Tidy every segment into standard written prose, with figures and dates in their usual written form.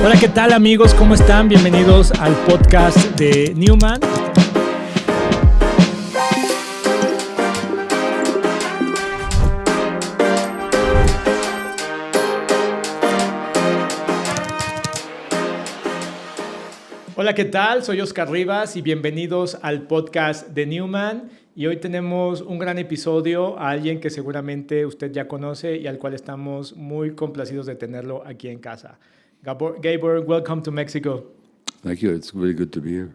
Hola, ¿qué tal amigos? ¿Cómo están? Bienvenidos al podcast de Newman. Hola, ¿qué tal? Soy Oscar Rivas y bienvenidos al podcast de Newman. Y hoy tenemos un gran episodio a alguien que seguramente usted ya conoce y al cual estamos muy complacidos de tenerlo aquí en casa. Gabor, welcome to Mexico. Thank you. It's really good to be here.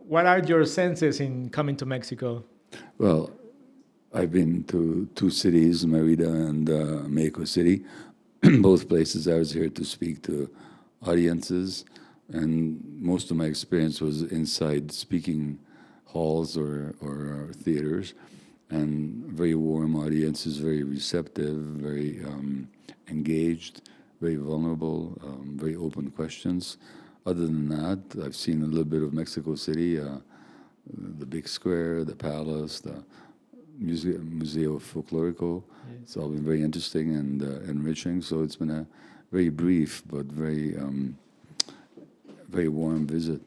What are your senses in coming to Mexico? Well, I've been to two cities, Merida and Mexico City. Both places I was here to speak to audiences, and most of my experience was inside speaking halls or theaters, and very warm audiences, very receptive, very engaged, very vulnerable, very open questions. Other than that, I've seen a little bit of Mexico City, the big square, the palace, the Museo Folklorico. Yes. It's all been very interesting and enriching. So it's been a very brief but very warm visit.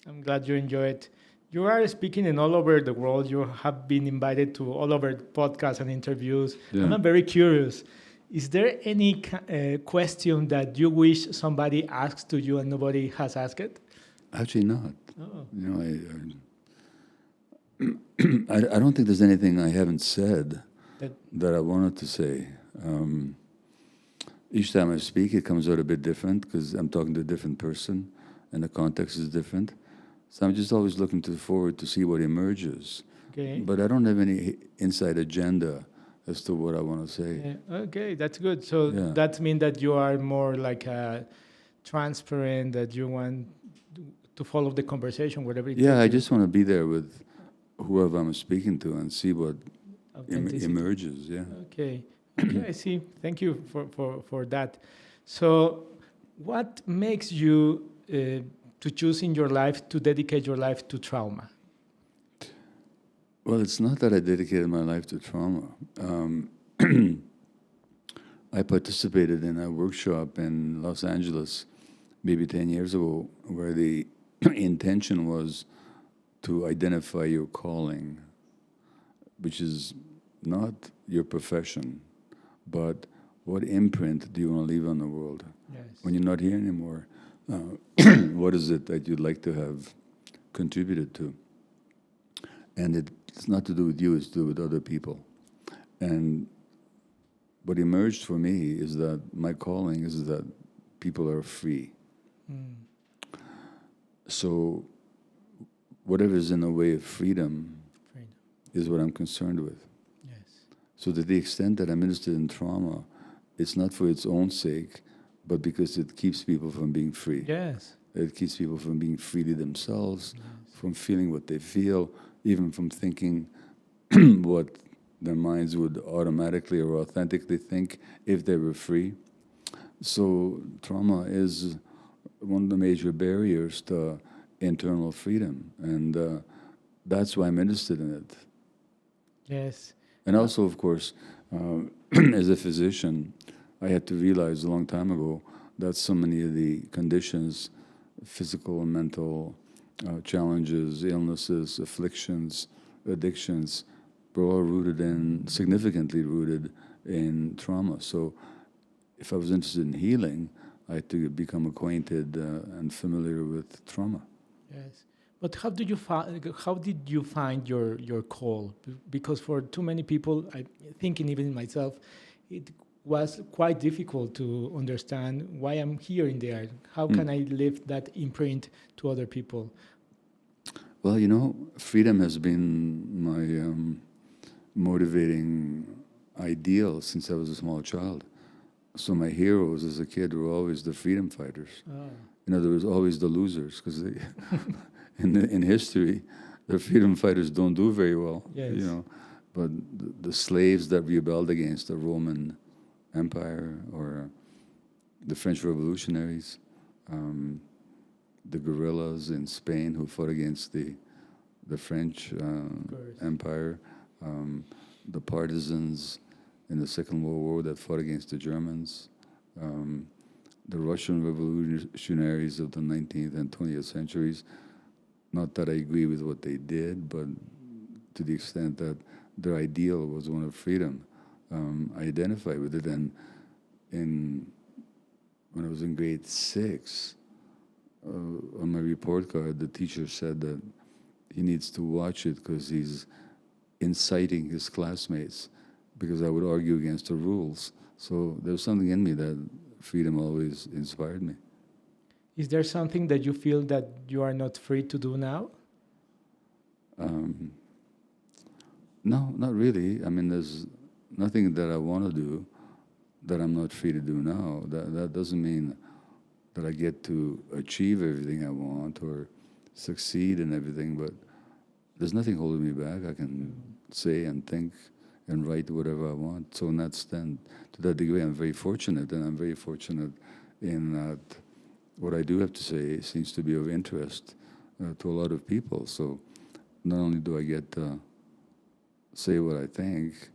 I'm glad you enjoy it. You are speaking in all over the world. You have been invited to all over podcasts and interviews. Yeah. I'm very curious. Is there any question that you wish somebody asks to you and nobody has asked it? Actually, not. Oh. You know, I don't think there's anything I haven't said that I wanted to say. Each time I speak, it comes out a bit different because I'm talking to a different person and the context is different. So I'm just always looking forward to see what emerges. Okay. But I don't have any inside agenda as to what I want to say. Yeah. Okay, that's good. So that means that you are more like transparent, that you want to follow the conversation, whatever it is. Yeah, I just want to be there with whoever I'm speaking to and see what emerges. Yeah. Okay. Okay, I see. Thank you for that. So what makes you to choose in your life to dedicate your life to trauma? Well, it's not that I dedicated my life to trauma. I participated in a workshop in Los Angeles maybe 10 years ago where the intention was to identify your calling, which is not your profession, but what imprint do you want to leave on the world? Yes. When you're not here anymore, what is it that you'd like to have contributed to? And it's not to do with you, it's to do with other people. And what emerged for me is that my calling is that people are free. Mm. So whatever is in the way of freedom is what I'm concerned with. Yes. So to the extent that I'm interested in trauma, it's not for its own sake, but because it keeps people from being free. Yes. It keeps people from being freely themselves, yes, from feeling what they feel, even from thinking what their minds would automatically or authentically think if they were free. So trauma is one of the major barriers to internal freedom, and that's why I'm interested in it. Yes. And also, of course, as a physician, I had to realize a long time ago that so many of the conditions, physical and mental challenges, illnesses, afflictions, addictions, were all significantly rooted in trauma. So if I was interested in healing, I had to become acquainted and familiar with trauma. Yes. But how did you find your call? Because for too many people, I thinking even myself, it was quite difficult to understand why I'm here in the art. How can I leave that imprint to other people? Well, you know, freedom has been my motivating ideal since I was a small child. So my heroes as a kid were always the freedom fighters. Oh. You know, there was always the losers because in history, the freedom fighters don't do very well. Yes. You know, but the slaves that rebelled against the Roman Empire or the French revolutionaries, the guerrillas in Spain who fought against the French Empire, the partisans in the Second World War that fought against the Germans, the Russian revolutionaries of the 19th and 20th centuries. Not that I agree with what they did, but to the extent that their ideal was one of freedom, I identify with it. And when I was in grade 6, on my report card, the teacher said that he needs to watch it because he's inciting his classmates, because I would argue against the rules. So there was something in me that freedom always inspired me. Is there something that you feel that you are not free to do now? No, not really. I mean, there's nothing that I want to do that I'm not free to do now. That doesn't mean that I get to achieve everything I want or succeed in everything, but there's nothing holding me back. I can say and think and write whatever I want. So in that stand, to that degree, I'm very fortunate, and I'm very fortunate in that what I do have to say seems to be of interest to a lot of people. So not only do I get to say what I think,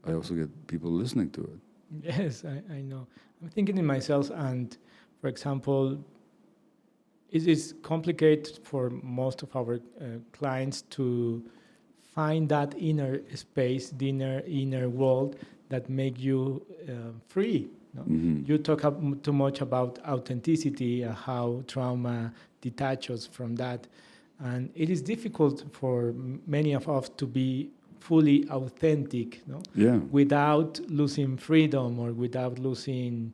I also get people listening to it. Yes, I know. I'm thinking in myself, and for example, it is complicated for most of our clients to find that inner space, the inner world that make you free. No? Mm-hmm. You talk too much about authenticity, how trauma detaches from that. And it is difficult for many of us to be fully authentic, no? Yeah. Without losing freedom or without losing,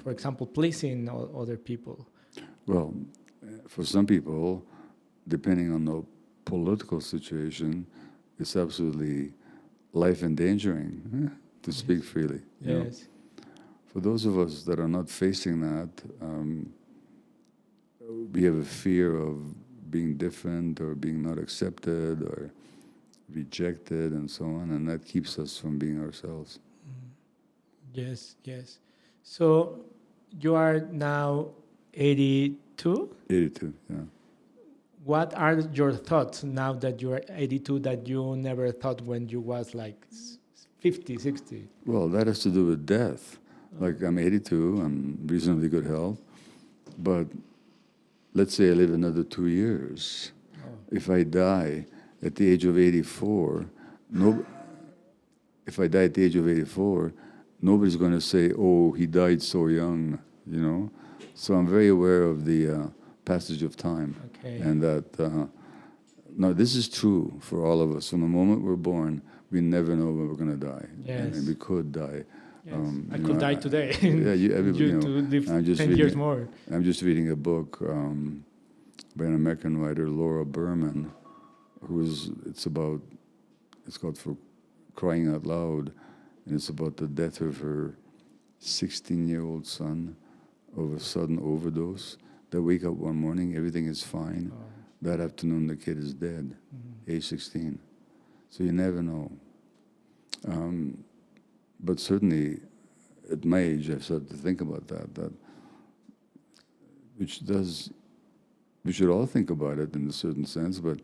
for example, pleasing other people. Well, for some people, depending on the political situation, it's absolutely life-endangering to speak freely. You know? For those of us that are not facing that, we have a fear of being different or being not accepted or rejected and so on, and that keeps us from being ourselves. Yes. So you are now 82? 82, yeah. What are your thoughts now that you are 82 that you never thought when you was like 50, 60? Well, that has to do with death. Like, I'm 82, I'm reasonably good health, but let's say I live another 2 years. If I die at the age of 84, nobody's going to say, "Oh, he died so young," you know. So I'm very aware of the passage of time, and that. No, this is true for all of us. From the moment we're born, we never know when we're going to die, and we could die. Yes. I could die today. Everybody, to live I'm just 10 years more. I'm just reading a book by an American writer, Laura Berman, it's called For Crying Out Loud, and it's about the death of her 16-year-old son of a sudden overdose. They wake up one morning, everything is fine. That afternoon, the kid is dead, age 16. So you never know. But certainly, at my age, I've started to think about that we should all think about it in a certain sense, but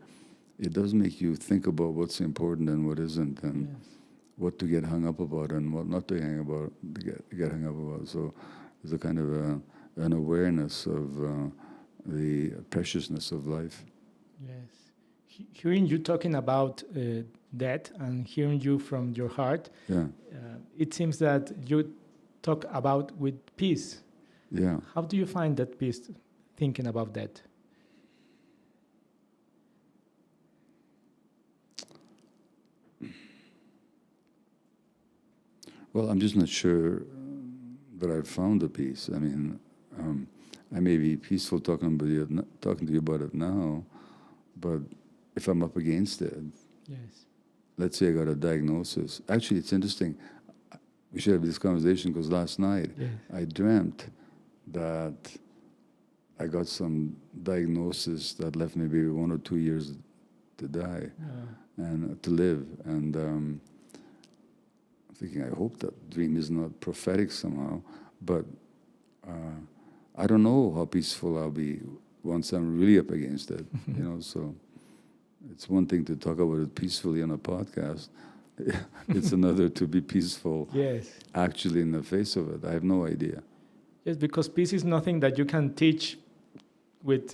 it does make you think about what's important and what isn't, and what to get hung up about and what not to get hung up about. So there's a kind of an awareness of the preciousness of life. Yes. Hearing you talking about that and hearing you from your heart, it seems that you talk about with peace. Yeah. How do you find that peace, thinking about that? Well, I'm just not sure that I've found the peace. I mean, I may be peaceful talking to you about it now, but if I'm up against it, let's say I got a diagnosis. Actually, it's interesting. We should have this conversation because last night I dreamt that I got some diagnosis that left me maybe 1 or 2 years to die and to live. And I'm thinking, I hope that dream is not prophetic somehow, but I don't know how peaceful I'll be once I'm really up against it, you know. So it's one thing to talk about it peacefully on a podcast. It's another to be peaceful actually in the face of it. I have no idea. Yes, because peace is nothing that you can teach with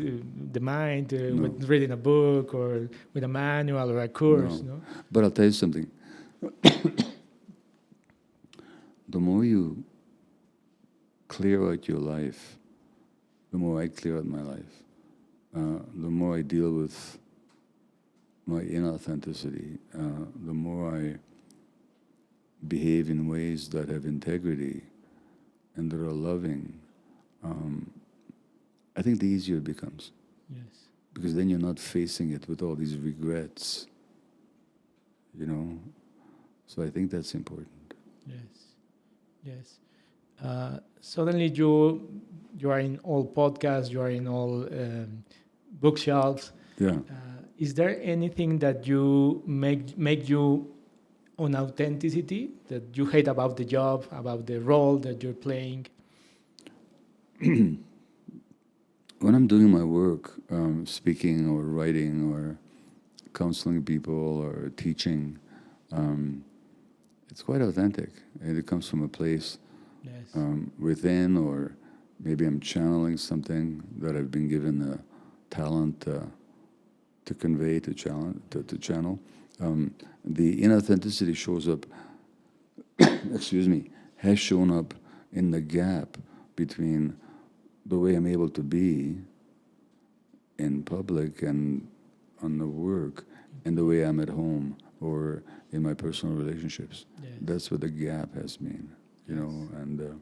the mind, No. with reading a book or with a manual or a course. No. No? But I'll tell you something. The more you clear out your life, the more I clear out my life, the more I deal with my inauthenticity, the more I behave in ways that have integrity and that are loving, I think the easier it becomes. Yes. Because then you're not facing it with all these regrets, you know? So I think that's important. Yes. Suddenly you are in all podcasts, you are in all bookshelves. Yeah. Is there anything that you make you on authenticity that you hate about the job, about the role that you're playing? When I'm doing my work, speaking or writing or counseling people or teaching, it's quite authentic. And it comes from a place within, or maybe I'm channeling something that I've been given a talent to convey, to channel. The inauthenticity shows up, has shown up in the gap between the way I'm able to be in public and on the work and the way I'm at home or in my personal relationships. Yes. That's what the gap has been, you know. And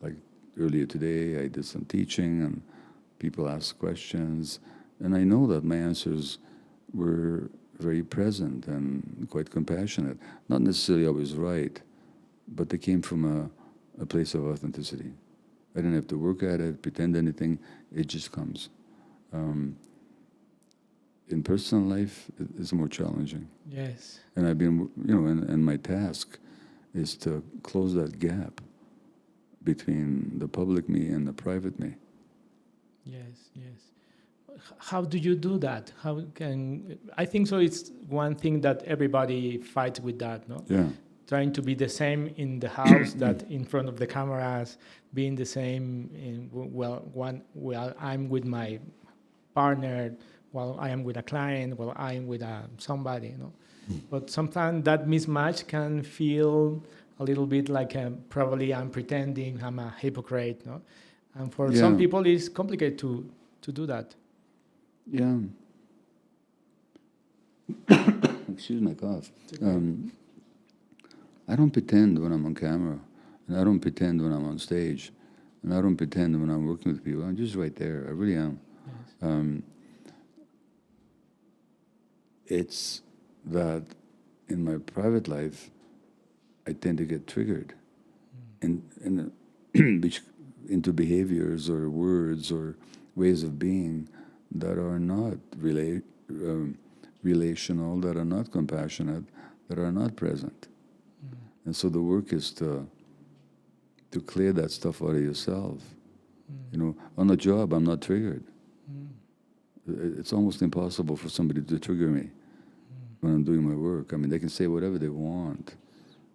like earlier today, I did some teaching and people asked questions, and I know that my answers were very present and quite compassionate. Not necessarily always right, but they came from a place of authenticity. I didn't have to work at it, pretend anything. It just comes. In personal life, it's more challenging. Yes. And I've been, and my task is to close that gap between the public me and the private me. Yes. How do you do that? I think so. It's one thing that everybody fights with that, no? Yeah. Trying to be the same in the house that in front of the cameras, being the same while I'm with my partner, while I am with a client, while I am with somebody, you know. But sometimes that mismatch can feel a little bit like probably I'm pretending, I'm a hypocrite, no? And for some people, it's complicated to do that. Yeah. Excuse my cough. I don't pretend when I'm on camera, and I don't pretend when I'm on stage, and I don't pretend when I'm working with people. I'm just right there. I really am. Yes. It's that in my private life, I tend to get triggered into behaviors or words or ways of being that are not relational, that are not compassionate, that are not present. And so the work is to clear that stuff out of yourself. You know, on the job, I'm not triggered. It's almost impossible for somebody to trigger me when I'm doing my work. I mean, they can say whatever they want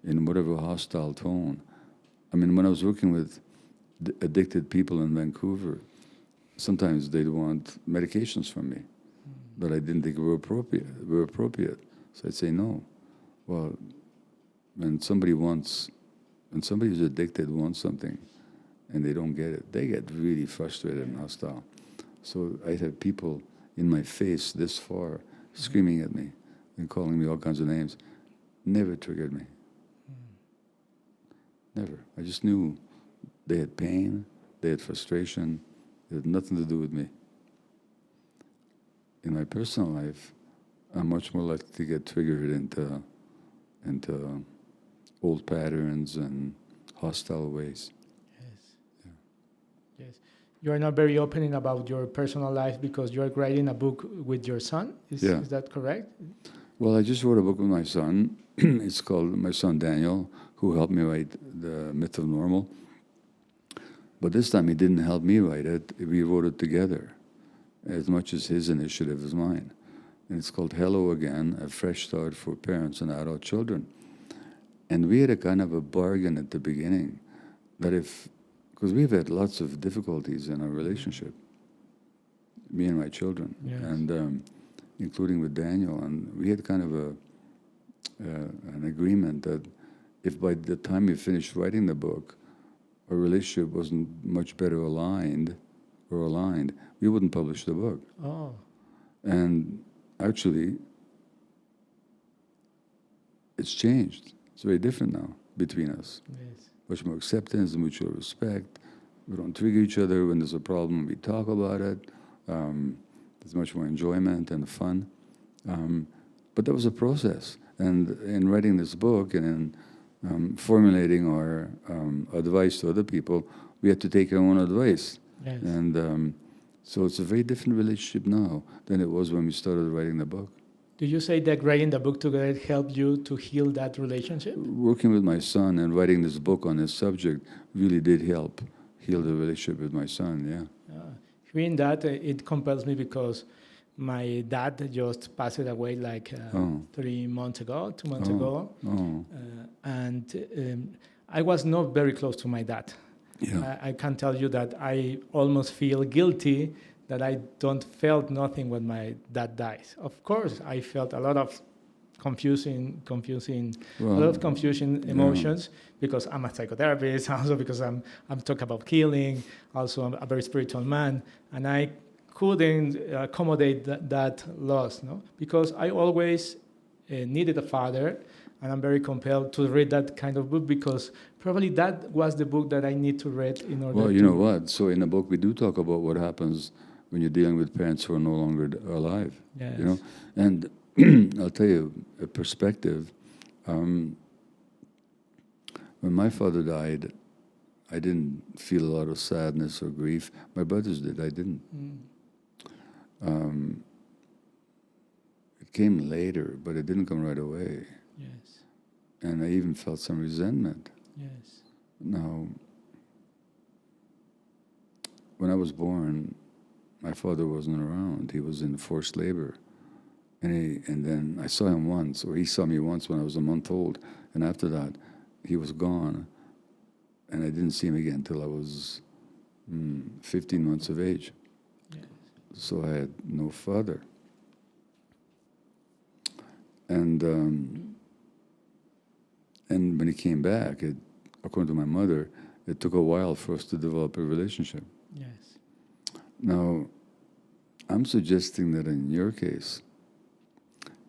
in whatever hostile tone. I mean, when I was working with addicted people in Vancouver, sometimes they'd want medications from me that I didn't think were appropriate. So I'd say no. Well, when somebody who's addicted wants something and they don't get it, they get really frustrated and hostile. So I'd have people in my face this far screaming at me and calling me all kinds of names. Never triggered me. Never. I just knew they had pain, they had frustration. It had nothing to do with me. In my personal life, I'm much more likely to get triggered into old patterns and hostile ways. Yes. You are not very open about your personal life because you are writing a book with your son. Is that correct? Well, I just wrote a book with my son. It's called my son Daniel, who helped me write The Myth of Normal. But this time he didn't help me write it. We wrote it together, as much as his initiative as mine. And it's called Hello Again, A Fresh Start for Parents and Adult Children. And we had a kind of a bargain at the beginning that if because we've had lots of difficulties in our relationship, me and my children, and including with Daniel, and we had kind of an agreement that if by the time we finished writing the book, our relationship wasn't much better aligned, we wouldn't publish the book. Oh. And actually, it's changed. It's very different now between us. Yes. Much more acceptance, mutual respect. We don't trigger each other. When there's a problem, we talk about it. There's much more enjoyment and fun. But that was a process. And in writing this book and in formulating our advice to other people, we had to take our own advice. Yes. And so it's a very different relationship now than it was when we started writing the book. Do you say that writing the book together helped you to heal that relationship? Working with my son and writing this book on this subject really did help heal the relationship with my son, yeah. Hearing that, it compels me because my dad just passed away like 3 months ago, 2 months ago. And I was not very close to my dad. Yeah. I can tell you that I almost feel guilty that I don't felt nothing when my dad dies. Of course, I felt a lot of confusing emotions because I'm a psychotherapist, also because I'm talking about healing, also I'm a very spiritual man, and I couldn't accommodate that loss, no? Because I always needed a father, and I'm very compelled to read that kind of book because probably that was the book that I need to read in order to... Well, you know what? So in the book, we do talk about what happens when you're dealing with parents who are no longer alive. Yes. You know, and I'll tell you a perspective. When my father died, I didn't feel a lot of sadness or grief. My brothers did. I didn't. It came later, but it didn't come right away. Yes. And I even felt some resentment. Yes. Now, when I was born, my father wasn't around. He was in forced labor. And then I saw him once, or he saw me once when I was a month old. And after that, he was gone. And I didn't see him again until I was 15 months of age. Yes. So I had no father. And when he came back, according to my mother, it took a while for us to develop a relationship. Yes. Now, I'm suggesting that in your case,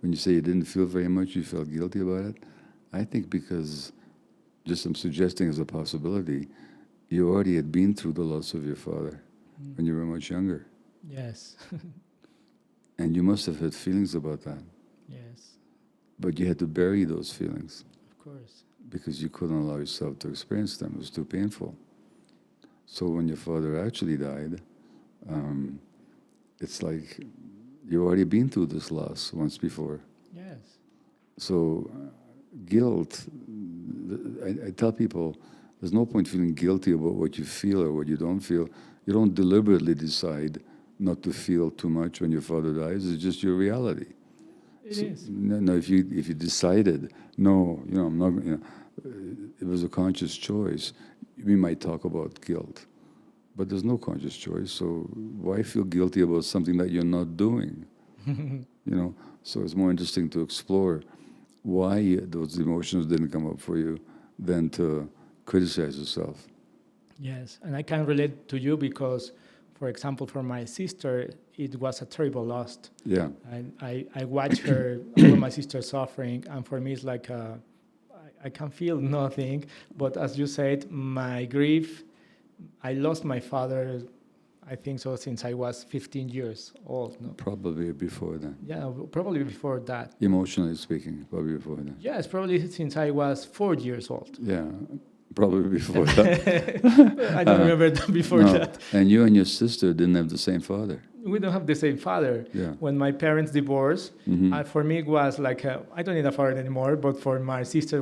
when you say you didn't feel very much, you felt guilty about it, I think because, just I'm suggesting as a possibility, you already had been through the loss of your father when you were much younger. Yes. And you must have had feelings about that. Yes. But you had to bury those feelings. Of course. Because you couldn't allow yourself to experience them. It was too painful. So when your father actually died, it's like you've already been through this loss once before. Yes. So guilt, I tell people, there's no point feeling guilty about what you feel or what you don't feel. You don't deliberately decide not to feel too much when your father dies. It's just your reality. It is. No, if you decided, no, I'm not, it was a conscious choice, we might talk about guilt. But there's no conscious choice, so why feel guilty about something that you're not doing? So it's more interesting to explore why those emotions didn't come up for you than to criticize yourself. Yes, and I can relate to you because, for example, for my sister, it was a terrible loss. Yeah. I watched her, all my sister suffering, and for me it's like I can feel nothing. But as you said, my grief, I lost my father, I think so, since I was 15 years old. No? Probably before then. Yeah, probably before that. Emotionally speaking, probably before then. Yes, probably since I was 4 years old. Yeah, probably before that. I don't remember before that. And you and your sister didn't have the same father. We don't have the same father. Yeah. When my parents divorced, for me it was like, I don't need a father anymore, but for my sister,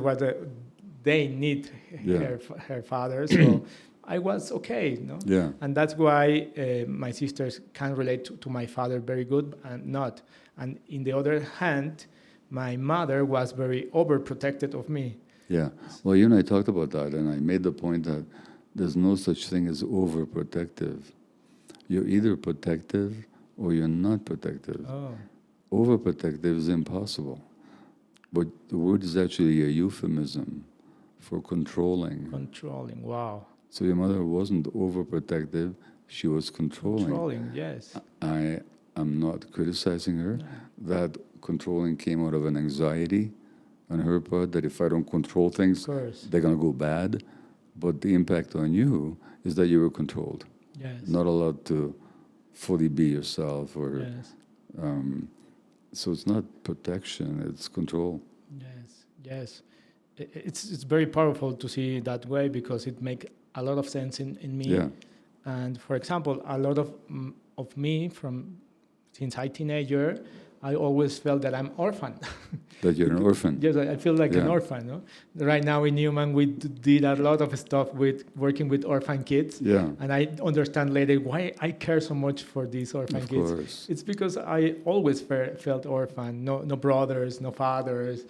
they need her father. So I was okay, no? Yeah. And that's why my sisters can relate to my father very good and not. And in the other hand, my mother was very overprotected of me. Yeah. Well, you and I talked about that, and I made the point that there's no such thing as overprotective. You're either protective or you're not protective. Oh. Overprotective is impossible. But the word is actually a euphemism for controlling. Controlling, wow. So your mother wasn't overprotective, she was controlling. Controlling, yes. I am not criticizing her. No. That controlling came out of an anxiety on her part that if I don't control things, they're going to go bad. But the impact on you is that you were controlled. Yes. Not allowed to fully be yourself. Or yes. So it's not protection, it's control. Yes, yes. It's very powerful to see it that way because it makes a lot of sense in me. Yeah. And for example, a lot of me since I'm a teenager, I always felt that I'm orphan. That you're an orphan. Yes, I feel like an orphan. No? Right now in Newman, we did a lot of stuff with working with orphan kids. Yeah. And I understand later why I care so much for these orphan kids. Of course. It's because I always felt orphan, no brothers, no fathers,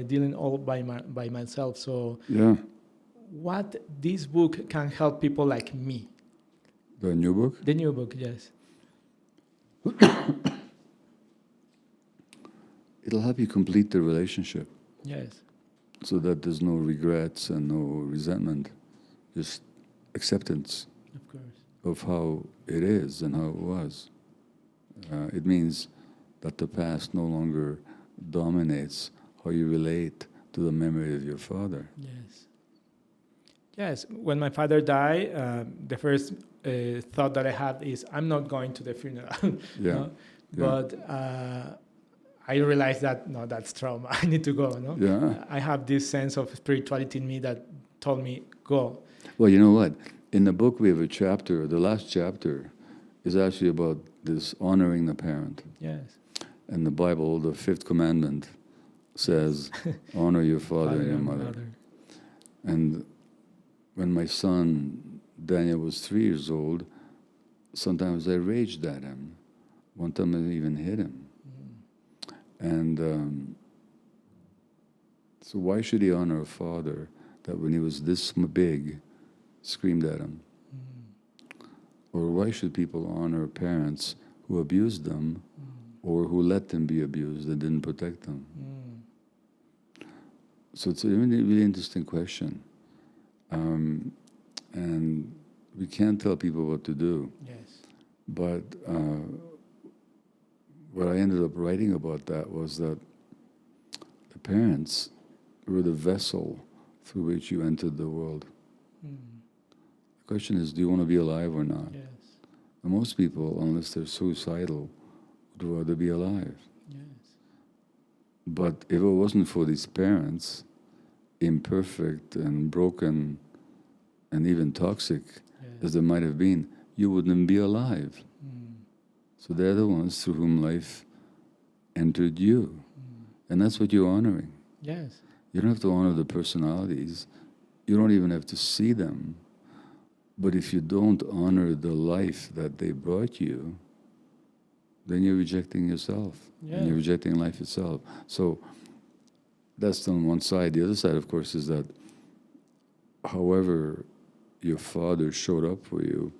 dealing all by myself. So what this book can help people like me? The new book? The new book, yes. It'll help you complete the relationship. Yes. So that there's no regrets and no resentment, just acceptance Of course. of how it is and how it was. It means that the past no longer dominates how you relate to the memory of your father. Yes. Yes. When my father died, the first thought that I had is, I'm not going to the funeral. No? But I realized that, no, that's trauma. I need to go, no? Yeah. I have this sense of spirituality in me that told me, go. Well, you know what? In the book we have a chapter, the last chapter is actually about this honoring the parent. Yes. And the Bible, the fifth commandment, says, honor your father and your mother. And when my son, Daniel, was 3 years old, sometimes I raged at him. One time I even hit him. And so why should he honor a father that when he was this big, screamed at him? Or why should people honor parents who abused them or who let them be abused and didn't protect them? So it's a really, really interesting question. And we can't tell people what to do. Yes. But what I ended up writing about that was that the parents were the vessel through which you entered the world. The question is, do you want to be alive or not? Yes. And most people, unless they're suicidal, would rather be alive. Yes. But if it wasn't for these parents, imperfect and broken and even toxic as they might have been, you wouldn't be alive. So they're the ones through whom life entered you. And that's what you're honoring. Yes. You don't have to honor the personalities. You don't even have to see them. But if you don't honor the life that they brought you, then you're rejecting yourself. And you're rejecting life itself. So that's on one side. The other side, of course, is that however your father showed up for you,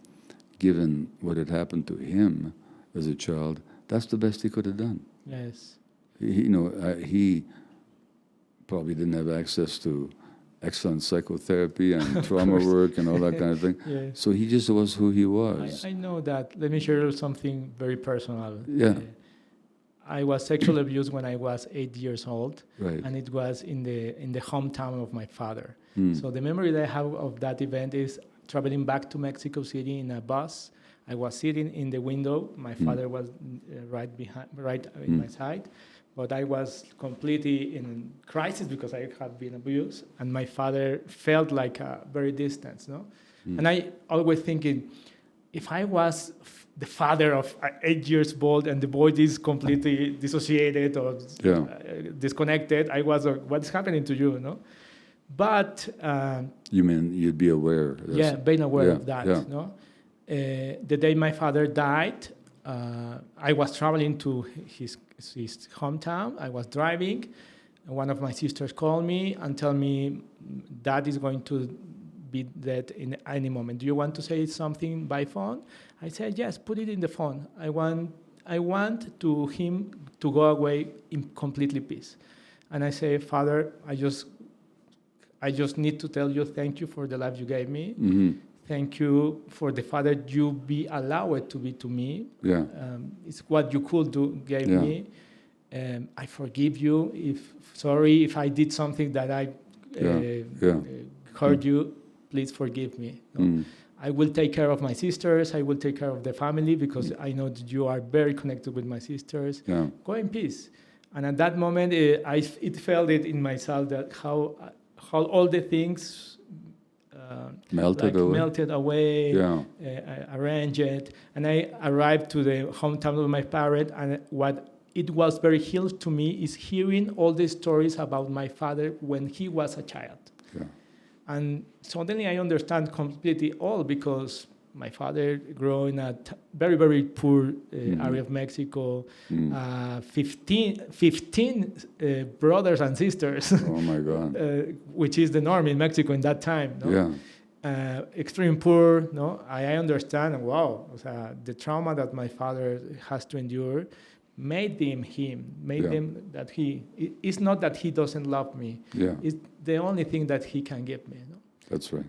given what had happened to him as a child, that's the best he could have done. Yes. He probably didn't have access to excellent psychotherapy and trauma work and all that kind of thing. Yes. So he just was who he was. I know that. Let me share something very personal. Yeah. I was sexually abused when I was 8 years old, Right. and it was in the hometown of my father. Mm. So the memory that I have of that event is traveling back to Mexico City in a bus. I was sitting in the window. My father was right in my side, but I was completely in crisis because I had been abused, and my father felt like very distant, no? And I always thinking, if I was the father of 8 years old and the boy is completely dissociated or disconnected, I was what's happening to you, no? But you mean you'd be aware? Being aware of that, no? The day my father died, I was traveling to his hometown. I was driving, and one of my sisters called me and told me, Dad is going to be dead in any moment. Do you want to say something by phone? I said, yes, put it in the phone. I want to him to go away in completely peace. And I say, Father, I just need to tell you thank you for the life you gave me. Mm-hmm. Thank you for the Father you be allowed to be to me. Yeah. It's what you could do, gave Yeah. me. I forgive you. Sorry if I did something that I hurt you. Please forgive me. I will take care of my sisters. I will take care of the family because I know that you are very connected with my sisters. Yeah. Go in peace. And at that moment, it felt it in myself that how all the things melted away, Yeah. Arranged it. And I arrived to the hometown of my parent, and what it was very healed to me is hearing all the stories about my father when he was a child. Yeah. And suddenly I understand completely all because my father grew in a very, very poor area of Mexico, 15 brothers and sisters. Oh my God. Which is the norm in Mexico in that time. No? Yeah. Extreme poor. No, I understand. Wow, the trauma that my father has to endure made him. Made him that it's not that he doesn't love me. Yeah. It's the only thing that he can give me. No? That's right.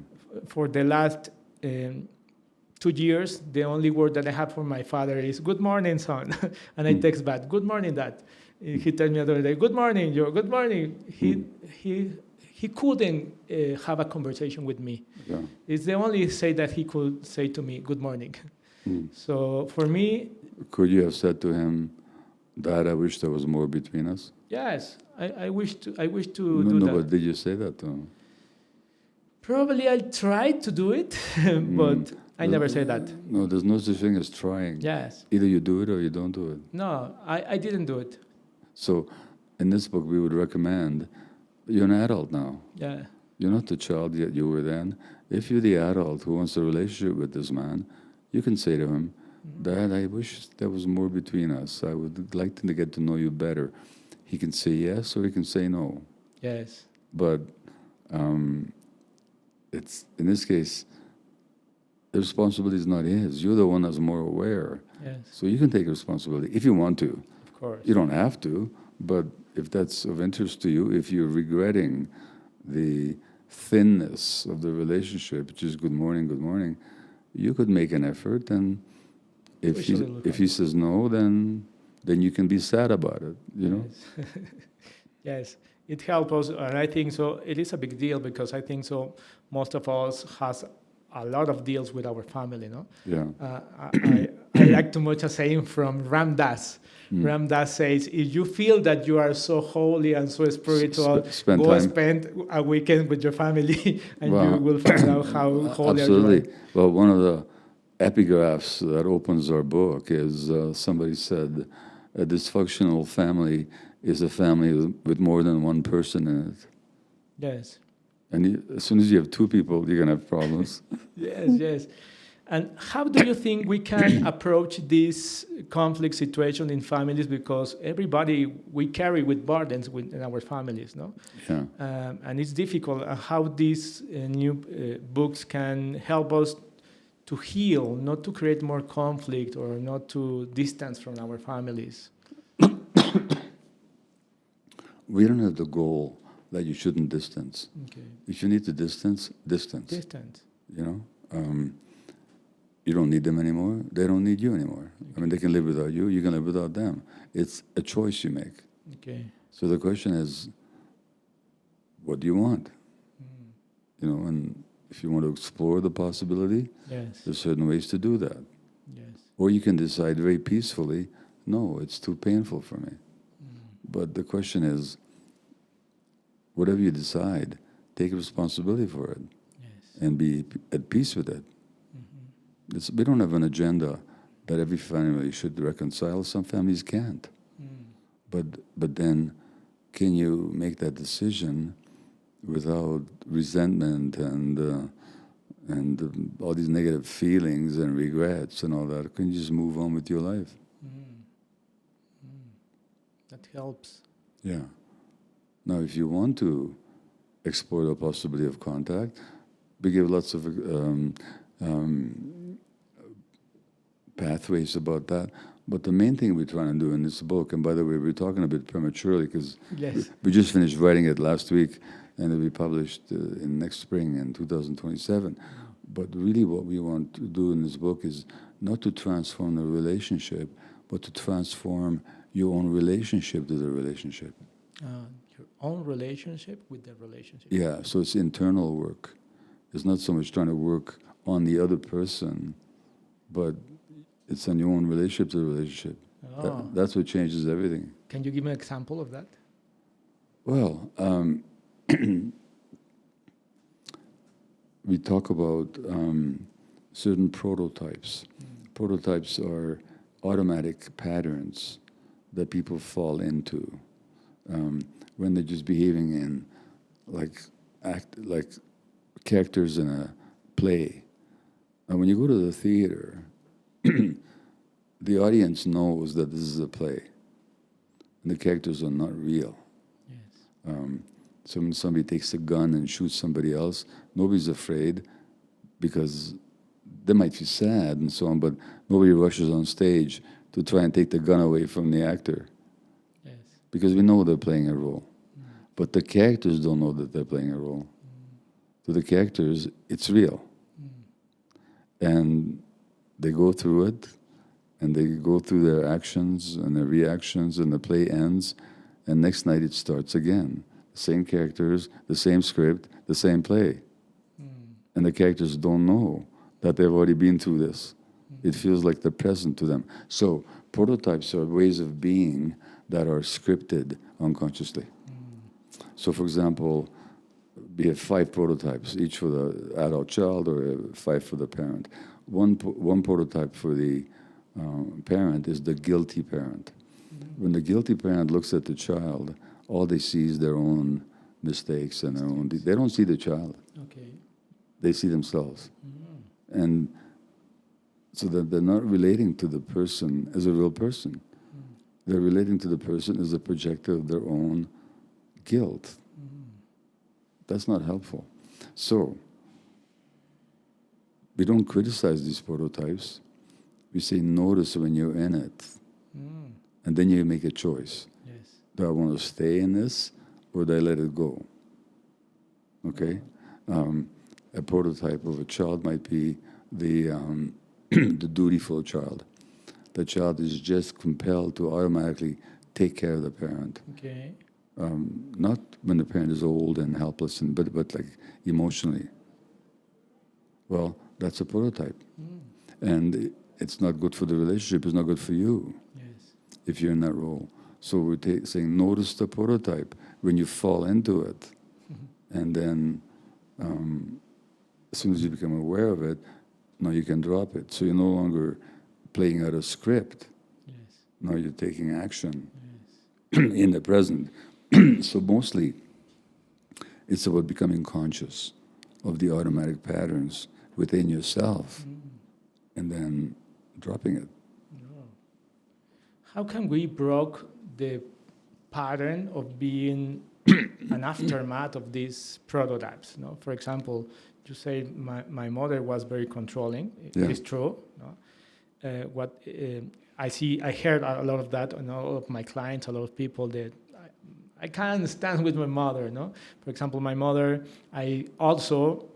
For the last 2 years, the only word that I have for my father is "Good morning, son," and I text back, "Good morning, Dad." He tells me the other day, "Good morning, Joe. Good morning." He couldn't have a conversation with me. Yeah. It's the only say that he could say to me, "Good morning." So for me, could you have said to him, "Dad, I wish there was more between us"? Yes, I wish to No, do that. but did you say that to him? Probably I tried to do it, but I never said that. No, there's no such thing as trying. Yes. Either you do it or you don't do it. No, I didn't do it. So in this book, we would recommend, you're an adult now. Yeah. You're not the child yet you were then. If you're the adult who wants a relationship with this man, you can say to him, "Dad, I wish there was more between us. I would like to get to know you better." He can say yes or he can say no. Yes. But it's, in this case, the responsibility is not his. You're the one that's more aware. Yes. So you can take responsibility if you want to. Of course. You don't have to, but if that's of interest to you, if you're regretting the thinness of the relationship, which is good morning, you could make an effort, and if he says no, then you can be sad about it, you know? Yes. Yes, it helps us, and I think so. It is a big deal because I think so. Most of us has a lot of deals with our family, no? Yeah. I like too much a saying from Ram Dass. Ram Dass says, if you feel that you are so holy and so spiritual, spend a weekend with your family and you will find out how holy absolutely. you are. Well, one of the epigraphs that opens our book is somebody said, a dysfunctional family is a family with more than one person in it. Yes. And as soon as you have two people, you're going to have problems. Yes. And how do you think we can approach this conflict situation in families? Because everybody, we carry with burdens in our families, no? Yeah. And it's difficult. How these new books can help us to heal, not to create more conflict or not to distance from our families. We don't have the goal that you shouldn't distance. Okay. If you need to distance. Distance. You know? You don't need them anymore. They don't need you anymore. Okay. I mean, they can live without you. You can live without them. It's a choice you make. Okay. So the question is, what do you want? You know, and if you want to explore the possibility, yes, there's certain ways to do that. Yes. Or you can decide very peacefully, no, it's too painful for me. But the question is, whatever you decide, take responsibility for it. Yes. And be at peace with it. We don't have an agenda that every family should reconcile. Some families can't. But then, can you make that decision without resentment and all these negative feelings and regrets and all that? Can you just move on with your life? That helps. Yeah. Now, if you want to explore the possibility of contact, We give lots of pathways about that. But the main thing we're trying to do in this book, and by the way, we're talking a bit prematurely because Yes. we just finished writing it last week, and it'll be published in next spring in 2027. But really what we want to do in this book is not to transform the relationship, but to transform your own relationship to the relationship. Your own relationship with the relationship. Yeah, so it's internal work. It's not so much trying to work on the other person, but it's on your own relationship to the relationship. Oh. That's what changes everything. Can you give me an example of that? Well, we talk about certain prototypes. Prototypes are automatic patterns that people fall into when they're just behaving in like characters in a play. And when you go to the theater, the audience knows that this is a play, and the characters are not real. Yes. So when somebody takes a gun and shoots somebody else, nobody's afraid because they might feel sad and so on, but nobody rushes on stage to try and take the gun away from the actor. Yes. Because we know they're playing a role. But the characters don't know that they're playing a role. To the characters, it's real. And they go through it, and they go through their actions and their reactions, and the play ends, and next night it starts again. The same characters, the same script, the same play. And the characters don't know that they've already been through this. It feels like they're present to them. So prototypes are ways of being that are scripted unconsciously. So for example, we have 5 prototypes, each for the adult child or 5 for the parent. One prototype for the parent is the guilty parent. When the guilty parent looks at the child, all they see is their own mistakes and their own... They don't see the child. Okay. They see themselves. And so that they're not relating to the person as a real person. They're relating to the person as a projector of their own guilt. That's not helpful. So, we don't criticize these prototypes. We say, notice when you're in it. And then you make a choice. Yes. Do I want to stay in this, or do I let it go? Okay? A prototype of a child might be the the dutiful child. The child is just compelled to automatically take care of the parent. Okay. Not when the parent is old and helpless, but like emotionally. Well, that's a prototype. And it's not good for the relationship, it's not good for you. Yes. If you're in that role. So we're saying, notice the prototype when you fall into it. And then as soon as you become aware of it, now you can drop it. So you're no longer playing out a script. Yes. Now you're taking action Yes. in the present. So mostly it's about becoming conscious of the automatic patterns within yourself and then dropping it. How can we break the pattern of being an aftermath of these prototypes? No? For example, you say my mother was very controlling. It is true. No? I heard a lot of that on all of my clients, a lot of people that I can't understand with my mother. No, for example, my mother, I also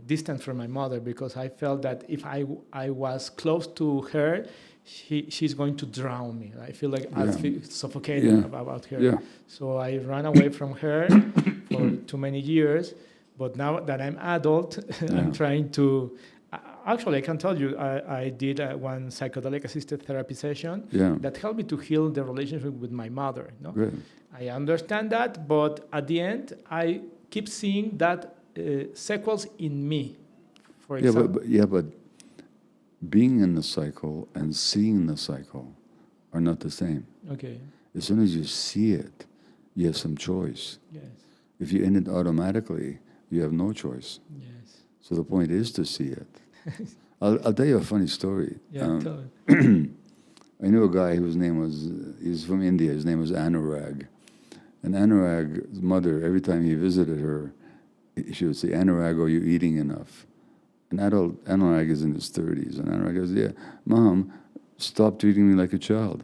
distant from my mother because I felt that if I was close to her, she's going to drown me. I feel like I feel suffocated about her. Yeah. So I ran away from her for too many years. But now that I'm adult, I'm trying to... Actually, I can tell you, I did one psychedelic assisted therapy session that helped me to heal the relationship with my mother. No? Good. I understand that, but at the end, I keep seeing that sequels in me, for example. But being in the cycle and seeing the cycle are not the same. Okay. As soon as you see it, you have some choice. Yes. If you end it automatically, you have no choice. Yes. So the point is to see it. I'll tell you a funny story. Yeah, tell it. I knew a guy whose name was, he's from India, his name was Anurag. And Anurag's mother, every time he visited her, she would say, Anurag, are you eating enough? An adult, Anurag is in his 30s, and Anurag goes, yeah, Mom, stop treating me like a child.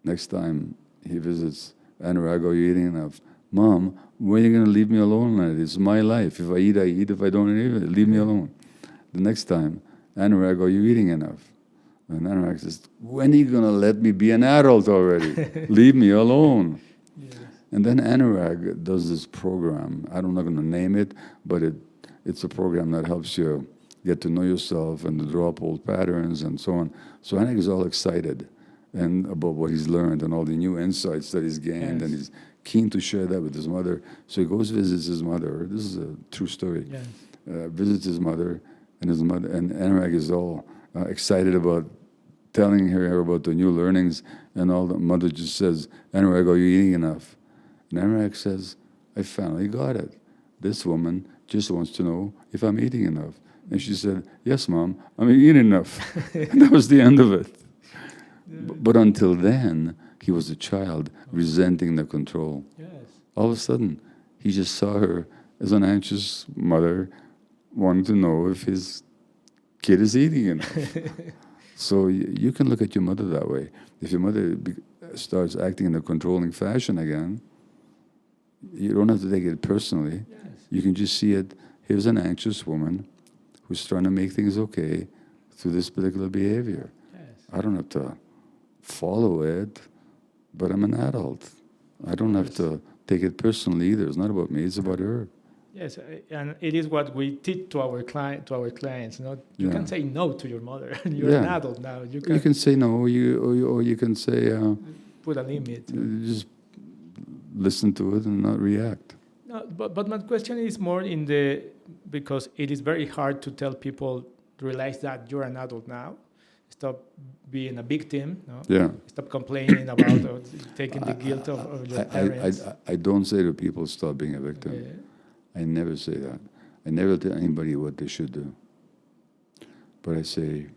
Next time he visits, Anurag, are you eating enough? Mom, when are you going to leave me alone? It's my life. If I eat, I eat. If I don't eat, leave me alone. The next time, Anurag, are you eating enough? And Anurag says, when are you going to let me be an adult already? Leave me alone. Yes. And then Anurag does this program. I'm not going to name it, but it's a program that helps you get to know yourself and to drop old patterns and so on. So Anurag is all excited and about what he's learned and all the new insights that he's gained, yes. And he's keen to share that with his mother. So he goes visits his mother. This is a true story. Yes. Visits his mother, and Anurag is all excited about telling her about the new learnings, and all the mother just says, Anurag, are you eating enough? And Anurag says, I finally got it. This woman just wants to know if I'm eating enough. And she said, yes, Mom, I'm eating enough. And that was the end of it. But until then, he was a child resenting the control. Yes. All of a sudden, he just saw her as an anxious mother wanting to know if his kid is eating enough. So you can look at your mother that way. If your mother starts acting in a controlling fashion again, you don't have to take it personally. Yes. You can just see it. Here's an anxious woman who's trying to make things okay through this particular behavior. Yes. I don't have to follow it, but I'm an adult. I don't have to take it personally either. It's not about me, it's about her. Yes, and it is what we teach to our clients. You can say no to your mother. You're an adult now. You can say no, or you can say put a limit. Just listen to it and not react. No, but my question is more because it is very hard to tell people to realize that you're an adult now. Stop being a victim. No? Yeah. Stop complaining about or taking the guilt of your parents. I don't say to people, stop being a victim. Okay. I never say that. I never tell anybody what they should do. But I say,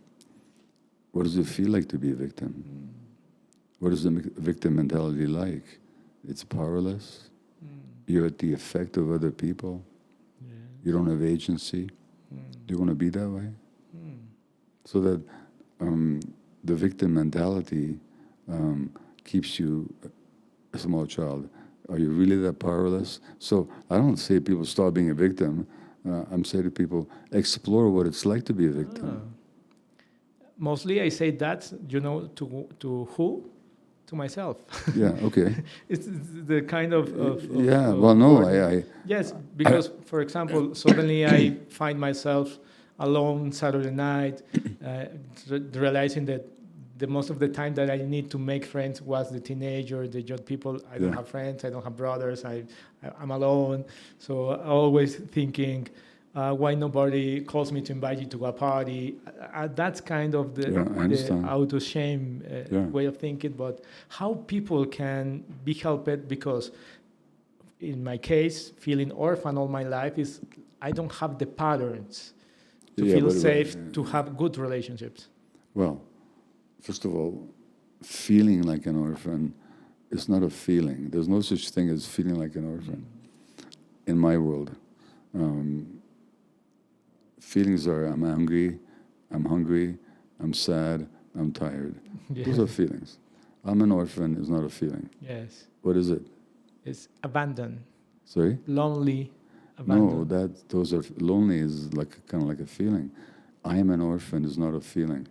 what does it feel like to be a victim? Mm. What is the victim mentality like? It's powerless. Mm. You're at the effect of other people. Yeah. You don't have agency. Mm. You want to be that way? Mm. So that the victim mentality keeps you a small child. Are you really that powerless? So I don't say people stop being a victim. I'm saying to people, explore what it's like to be a victim. Mostly I say that, to who? To myself. Yeah, okay. It's the kind of Yes, because, for example, suddenly I find myself alone Saturday night, realizing that the most of the time that I need to make friends was the teenager, the young people. I don't have friends, I don't have brothers, I'm alone. So always thinking, why nobody calls me to invite you to a party? That's kind of the auto-shame way of thinking. But how people can be helped, because in my case, feeling orphan all my life is I don't have the patterns to feel safe, to have good relationships. Well, first of all, feeling like an orphan is not a feeling. There's no such thing as feeling like an orphan in my world. Feelings are I'm hungry, I'm sad, I'm tired. Yeah. Those are feelings. I'm an orphan is not a feeling. Yes. What is it? It's abandoned. Sorry? Lonely, abandoned. No, those are lonely is kind of like a feeling. I am an orphan is not a feeling.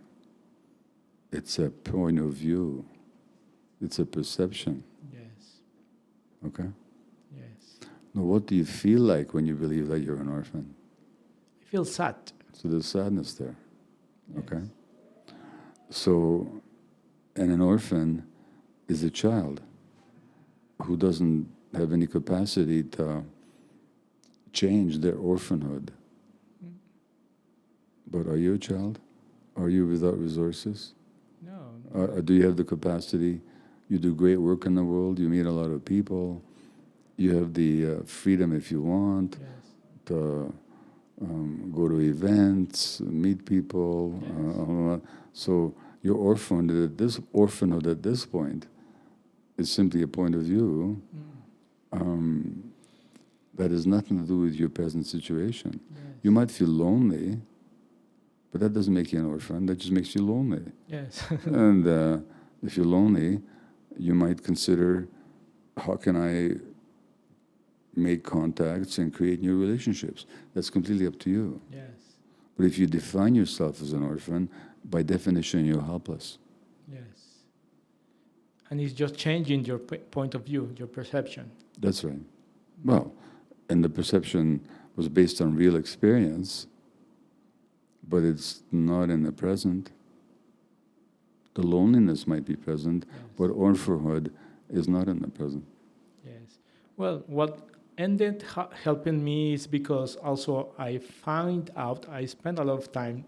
It's a point of view. It's a perception. Yes. Okay? Yes. Now, what do you feel like when you believe that you're an orphan? I feel sad. So there's sadness there. Yes. Okay? So, and an orphan is a child who doesn't have any capacity to change their orphanhood. But are you a child? Are you without resources? No. Do you have the capacity? You do great work in the world. You meet a lot of people. You have the freedom, if you want, to go to events, meet people. Yes. So your orphanhood at this point is simply a point of view. that has nothing to do with your present situation. Yes. You might feel lonely, but that doesn't make you an orphan. That just makes you lonely. Yes. And if you're lonely, you might consider, how can I make contacts and create new relationships? That's completely up to you. Yes. But if you define yourself as an orphan, by definition, you're helpless. Yes. And it's just changing your point of view, your perception. That's right. Well, and the perception was based on real experience, but it's not in the present. The loneliness might be present, Yes. but orphanhood is not in the present. Yes. Well, what ended helping me is because also I found out I spent a lot of time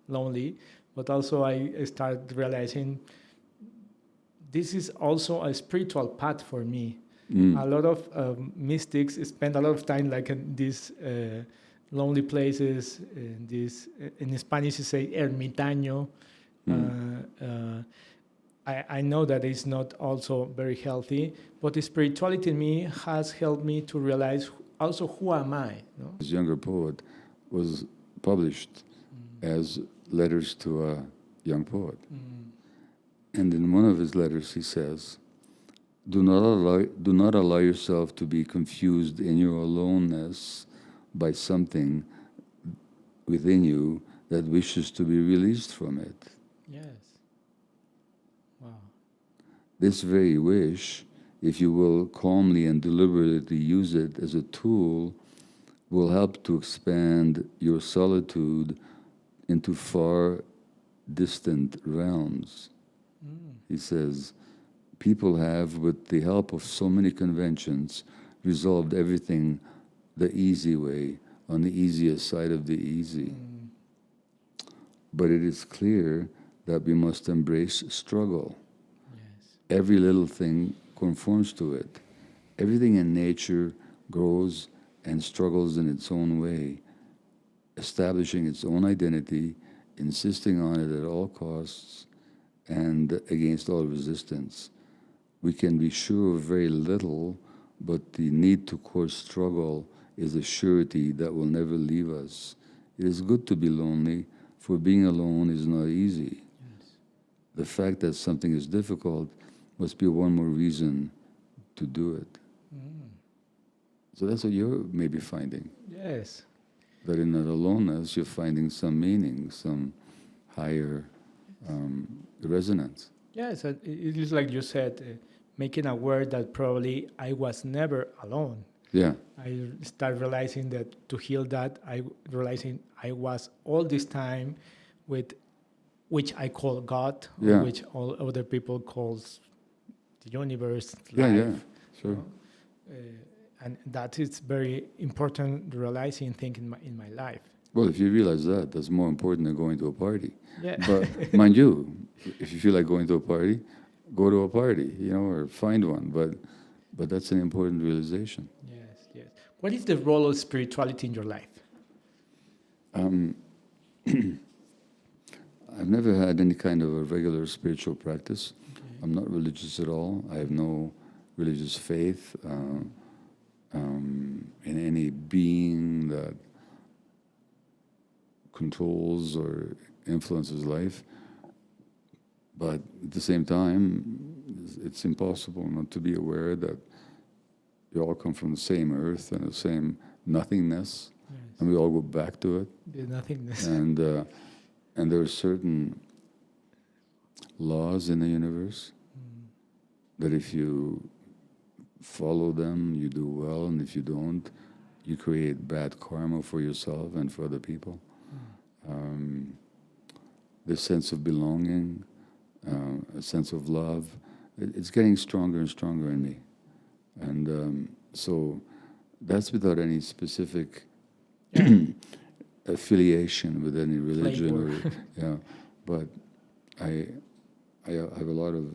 lonely, but also I started realizing this is also a spiritual path for me. A lot of mystics spend a lot of time like in these lonely places, in Spanish you say ermitaño. I know that it's not also very healthy, but the spirituality in me has helped me to realize also who am I. No? His younger poet was published as letters to a young poet. And in one of his letters he says, do not allow yourself to be confused in your aloneness by something within you that wishes to be released from it. Yes. Wow. This very wish, if you will calmly and deliberately use it as a tool, will help to expand your solitude into far distant realms. He says, people have, with the help of so many conventions, resolved everything the easy way, on the easiest side of the easy. But it is clear that we must embrace struggle. Yes. Every little thing conforms to it. Everything in nature grows and struggles in its own way, establishing its own identity, insisting on it at all costs and against all resistance. We can be sure of very little, but the need to course struggle is a surety that will never leave us. It is good to be lonely, for being alone is not easy. Yes. The fact that something is difficult must be one more reason to do it. So that's what you're maybe finding. Yes. That in that aloneness, you're finding some meaning, some higher resonance. Yes, it is like you said, making aware that probably I was never alone. Yeah. I start realizing that to heal that, realizing I was all this time with which I call God, Yeah. or which all other people calls the universe, Yeah, life. yeah, sure. And that is very important realizing thing in my life. Well, if you realize that, that's more important than going to a party. Yeah. But mind you, if you feel like going to a party, go to a party, or find one. But that's an important realization. Yes, yes. What is the role of spirituality in your life? I've never had any kind of a regular spiritual practice. Okay. I'm not religious at all. I have no religious faith in any being that controls or influences life. But at the same time, it's impossible not to be aware that we all come from the same earth and the same nothingness, Yes. and we all go back to it. The nothingness. And there are certain laws in the universe that if you follow them, you do well, and if you don't, you create bad karma for yourself and for other people. The sense of belonging, a sense of love, it's getting stronger and stronger in me. And so that's without any specific affiliation with any religion. Yeah, but I have a lot of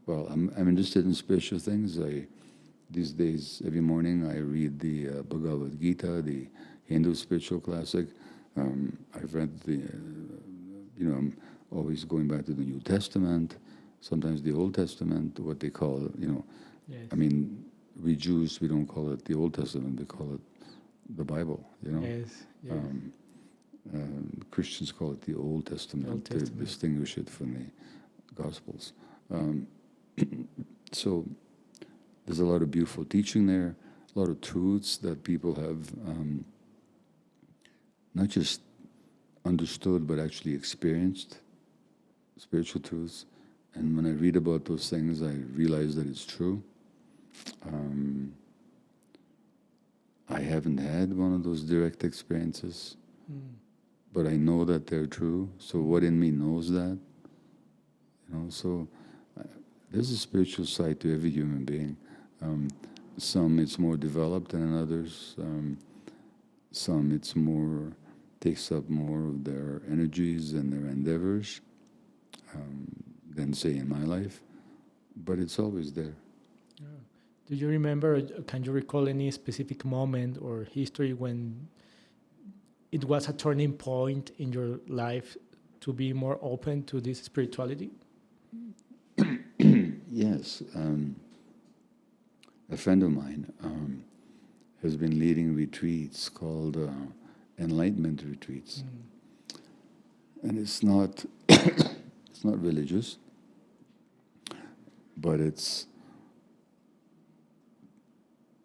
I'm interested in spiritual things. These days, every morning, I read the Bhagavad Gita, the Hindu spiritual classic. I've read I'm always going back to the New Testament, sometimes the Old Testament, what they call, Yes. I mean, we Jews, we don't call it the Old Testament, we call it the Bible, you know? Yes. Yes. Christians call it the Old Testament, to distinguish it from the Gospels. So there's a lot of beautiful teaching there, a lot of truths that people have not just understood, but actually experienced, spiritual truths. And when I read about those things, I realize that it's true. I haven't had one of those direct experiences, but I know that they're true. So what in me knows that? You know, so there's a spiritual side to every human being. Some it's more developed than others. Some it's more, takes up more of their energies and their endeavors than, say, in my life. But it's always there. Yeah. Do you remember, can you recall any specific moment or history when it was a turning point in your life to be more open to this spirituality? Yes. A friend of mine has been leading retreats called enlightenment retreats. And it's not it's not religious, but it's,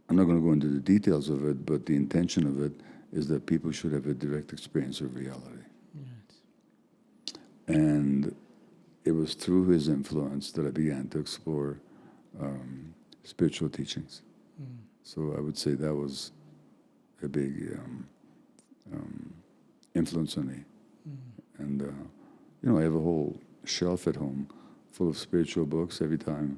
I'm not going to go into the details of it, but the intention of it is that people should have a direct experience of reality. Yes. And it was through his influence that I began to explore spiritual teachings. So I would say that was a big influence on me. And, you know, I have a whole shelf at home full of spiritual books. Every time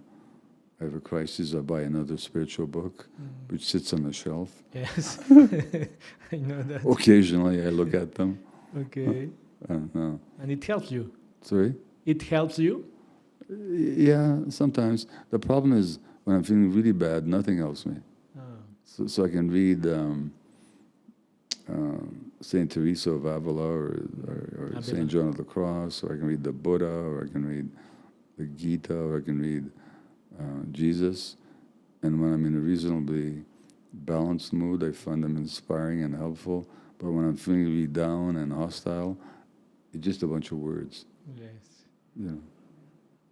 I have a crisis, I buy another spiritual book, which sits on the shelf. Yes, I know that. Occasionally I look at them. Okay. And it helps you? Sorry? It helps you? Yeah, sometimes. The problem is when I'm feeling really bad, nothing helps me. Oh. So I can read Saint Teresa of Avila or Saint John of the Cross, or I can read the Buddha, or I can read the Gita, or I can read Jesus. And when I'm in a reasonably balanced mood, I find them inspiring and helpful. But when I'm feeling really down and hostile, it's just a bunch of words. Yes. You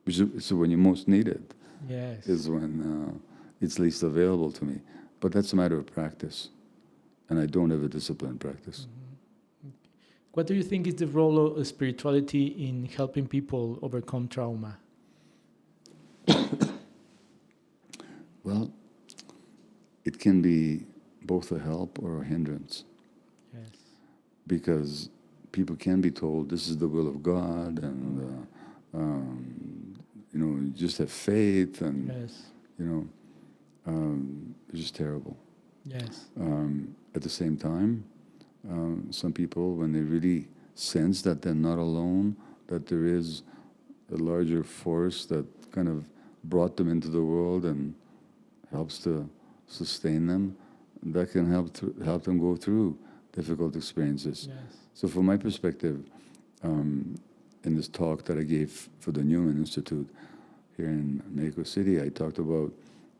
know, so when you most need it, yes, is when it's least available to me. But that's a matter of practice. And I don't have a disciplined practice. What do you think is the role of spirituality in helping people overcome trauma? Well, it can be both a help or a hindrance. Yes. Because people can be told this is the will of God, and you know, you just have faith, and yes, you know, it's just terrible. Yes. At the same time, some people, when they really sense that they're not alone, that there is a larger force that kind of brought them into the world and helps to sustain them, that can help them go through difficult experiences. Yes. So from my perspective, in this talk that I gave for the Newman Institute here in Mexico City, I talked about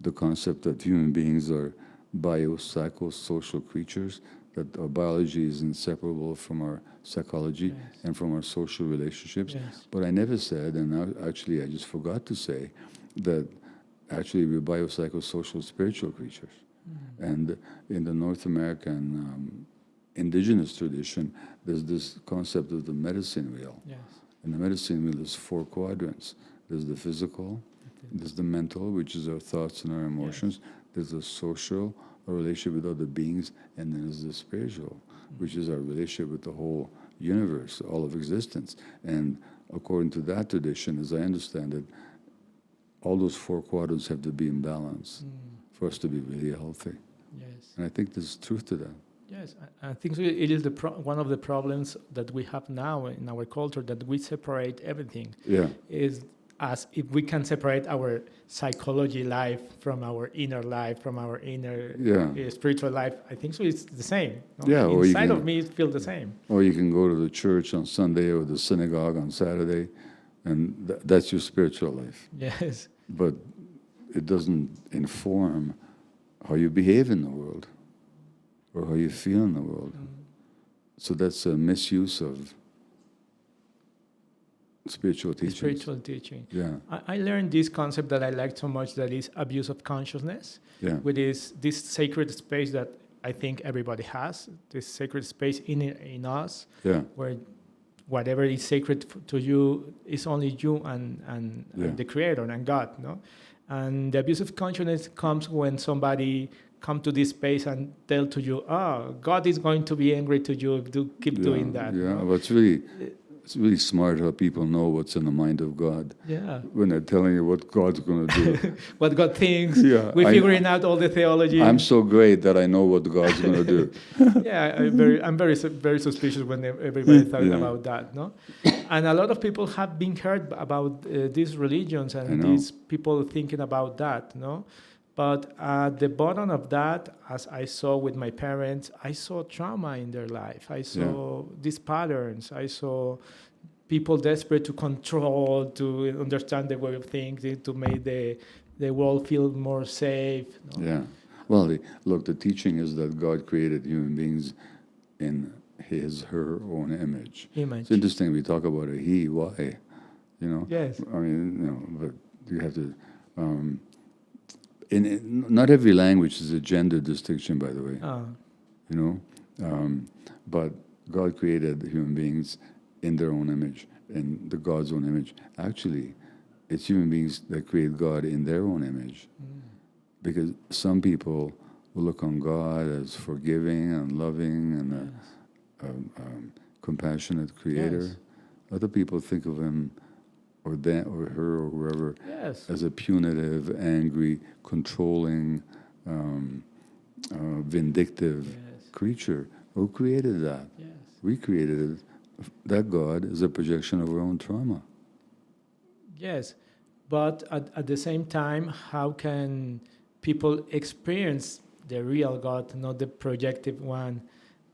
the concept that human beings are biopsychosocial creatures, that our biology is inseparable from our psychology, yes, and from our social relationships. Yes. But I never said, and actually I just forgot to say, that actually we're biopsychosocial spiritual creatures. And in the North American indigenous tradition, there's this concept of the medicine wheel. Yes. And the medicine wheel is 4 quadrants. There's the physical, there's the mental, which is our thoughts and our emotions. Yes. There's the social, our relationship with other beings, and then there's the spiritual, which is our relationship with the whole universe, all of existence. And according to that tradition, as I understand it, all those 4 quadrants have to be in balance for us to be really healthy. Yes. And I think there's truth to that. Yes, I think so. It is one of the problems that we have now in our culture, that we separate everything. Yeah. Is as if we can separate our psychology life from our inner life, from our inner spiritual life. I think so. It's the same. No? Yeah. Inside of me, it feels the same. Or you can go to the church on Sunday or the synagogue on Saturday, and that's your spiritual life. Yes. But it doesn't inform how you behave in the world or how you feel in the world. So that's a misuse of spiritual teaching. Spiritual teaching. Yeah. I learned this concept that I like so much, that is abuse of consciousness, which is this sacred space that I think everybody has, this sacred space in us, where whatever is sacred to you is only you and the Creator and God, no? And the abuse of consciousness comes when somebody come to this space and tell to you, God is going to be angry to you if you keep doing that. Yeah, no? but it's really smart how people know what's in the mind of God. Yeah. When they're telling you what God's going to do. What God thinks. Yeah, We're figuring out all the theology. I'm so great that I know what God's going to do. Yeah, I'm very suspicious when everybody talks about that, no? And a lot of people have been hurt about these religions and these people thinking about that, no? But at the bottom of that, as I saw with my parents, I saw trauma in their life. I saw these patterns. I saw people desperate to control, to understand the way of thinking, to make the world feel more safe. No? Yeah. Well, look, the teaching is that God created human beings in her own image. It's interesting we talk about a he, why, you know? Yes. I mean, you know, but you have to... not every language is a gender distinction, by the way. You know, but God created human beings in their own image, in the God's own image. Actually, it's human beings that create God in their own image, because some people will look on God as forgiving and loving and a compassionate creator. Yes. Other people think of him or her or whoever as a punitive, angry, controlling, vindictive creature. Who created that? Yes. We created it. That God is a projection of our own trauma. Yes, but at the same time, how can people experience the real God, not the projected one?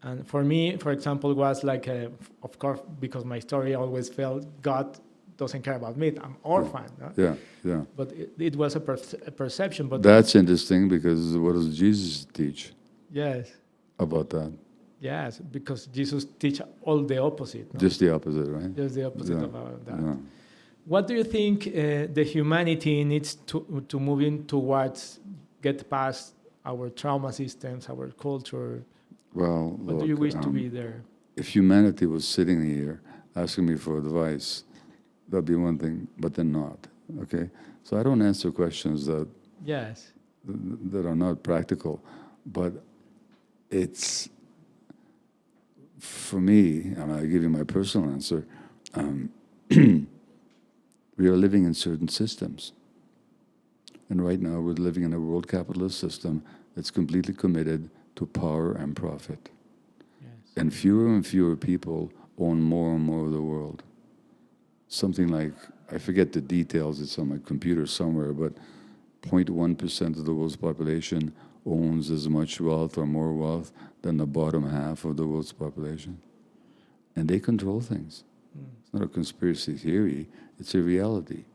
And for me, for example, it was like, of course, because my story always felt God doesn't care about me. I'm orphan. No? Yeah. But it was a perception. But that's interesting, because what does Jesus teach? Yes. About that? Yes, because Jesus teach all the opposite. No? Just the opposite, right? Just the opposite about that. Yeah. What do you think the humanity needs to move in towards, get past our trauma systems, our culture? Well, what do you wish to be there? If humanity was sitting here asking me for advice, that'd be one thing, but they're not. Okay, so I don't answer questions that are not practical, but it's for me, and I give you my personal answer. We are living in certain systems, and right now we're living in a world capitalist system that's completely committed to power and profit. Yes. And fewer people own more and more of the world. Something like, I forget the details, it's on my computer somewhere, but 0.1% of the world's population owns as much wealth or more wealth than the bottom half of the world's population. And they control things. It's not a conspiracy theory, it's a reality.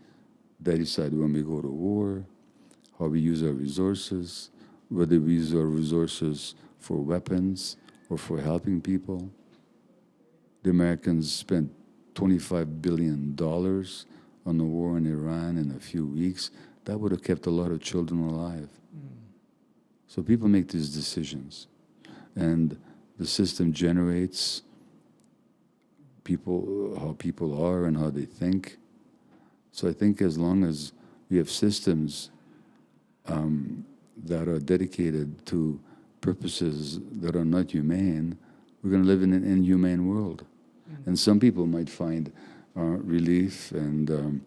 They decide when we go to war, how we use our resources, whether we use our resources for weapons or for helping people. The Americans spent $25 billion on the war in Iran in a few weeks. That would have kept a lot of children alive. So people make these decisions, and the system generates how people are and how they think. So I think as long as we have systems that are dedicated to purposes that are not humane, we're going to live in an inhumane world. And some people might find relief and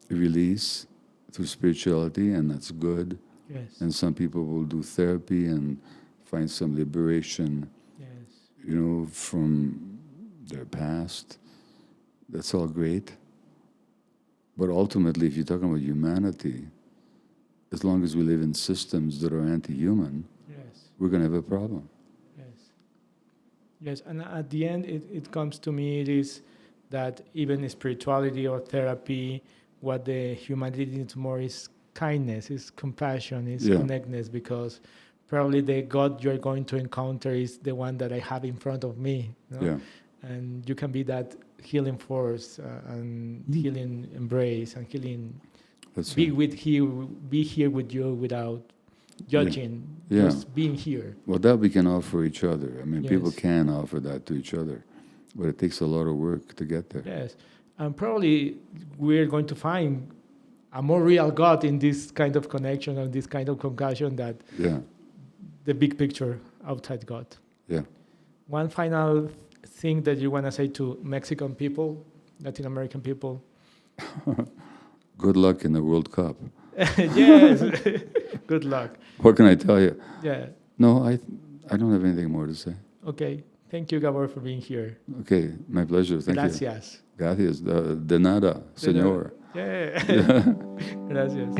release through spirituality, and that's good. Yes. And some people will do therapy and find some liberation, from their past. That's all great. But ultimately, if you're talking about humanity, as long as we live in systems that are anti-human, we're going to have a problem. Yes, and at the end, it comes to me, it is that even spirituality or therapy, what the humanity needs more is kindness, it's compassion, it's Yeah. connectedness, because probably the God you're going to encounter is the one that I have in front of me. You know? Yeah. And you can be that healing force and healing embrace and healing. That's Be right. be here with you without judging, Yeah. just being here. Well, that we can offer each other. I mean, people Yes. can offer that to each other, but it takes a lot of work to get there. Yes, and probably we're going to find a more real God in this kind of connection and this kind of compassion that Yeah. the big picture outside God. Yeah. One final thing that you want to say to Mexican people, Latin American people? Good luck in the World Cup. Yes, good luck. What can I tell you? Yeah, No, I don't have anything more to say. okay. Thank you, Gabor, for being here. Okay, my pleasure. Thank you. Gracias. Gracias. De nada, señor. Yeah. Gracias.